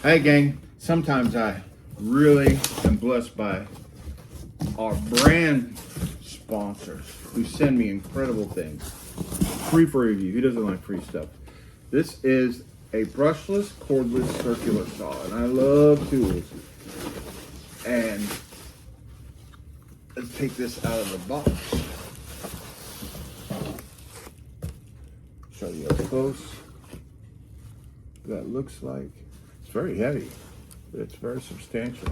Hey gang, sometimes I really am blessed by our brand sponsors who send me incredible things. Free for review. Who doesn't like free stuff? This is a brushless cordless circular saw, and I love tools. And let's take this out of the box. Show you up close. That looks like it's very heavy, but it's very substantial.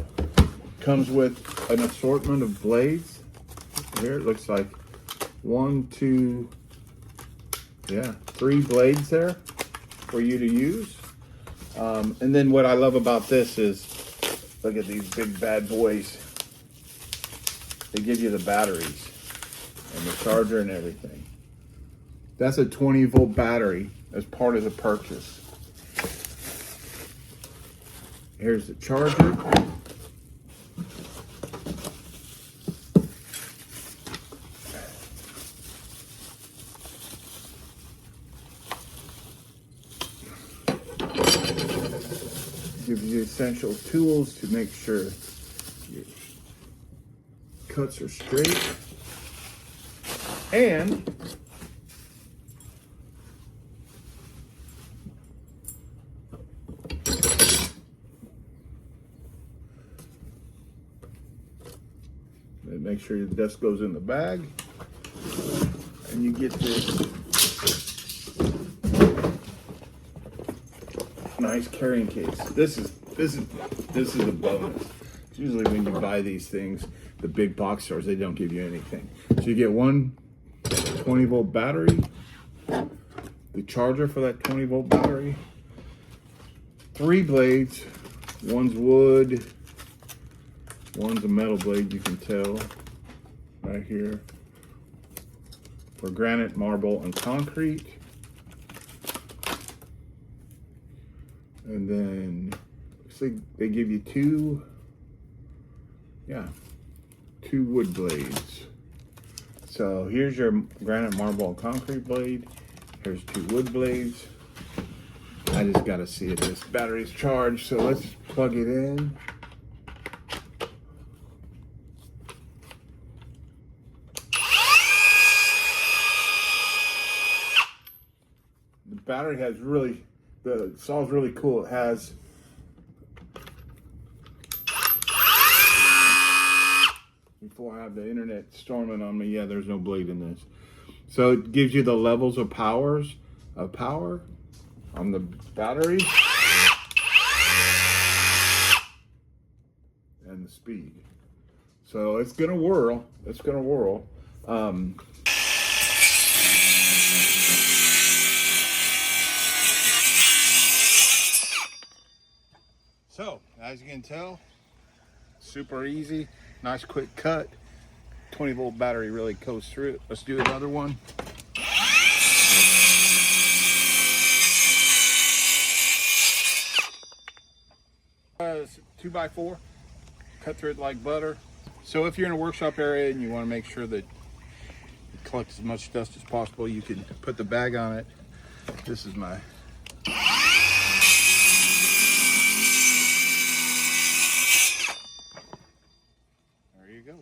Comes with an assortment of blades. Here it looks like 3 blades there for you to use. And then what I love about this is, look at these big bad boys. They give you the batteries and the charger and everything. That's a 20-volt battery as part of the purchase. Here's the charger. Gives you essential tools to make sure your cuts are straight. And make sure the dust goes in the bag, and you get this nice carrying case. This is a bonus. It's usually when you buy these things, the big box stores, they don't give you anything. So you get one 20-volt battery, the charger for that 20-volt battery, 3 blades. One's wood, one's a metal blade, you can tell right here, for granite, marble, and concrete. And then looks like they give you 2 wood blades. So here's your granite, marble, and concrete blade. Here's 2 wood blades. I just gotta see if this battery's charged, so let's plug it in. The battery has the saw's really cool. It has before I have the internet storming on me, there's no blade in this. So it gives you the levels of power on the battery and the speed. So it's gonna whirl. So, as you can tell, super easy, nice quick cut. 20-volt battery really goes through it. Let's do another one. It's 2x4, cut through it like butter. So if you're in a workshop area and you want to make sure that you collect as much dust as possible, you can put the bag on it. This is my go.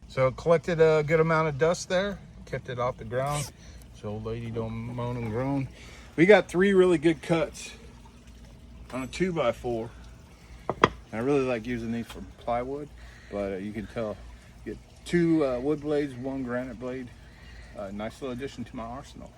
So collected a good amount of dust there, kept it off the ground so old lady don't moan and groan. We got 3 really good cuts on a 2x4. I really like using these for plywood, but you can tell, get 2 wood blades, 1 granite blade. Nice little addition to my arsenal.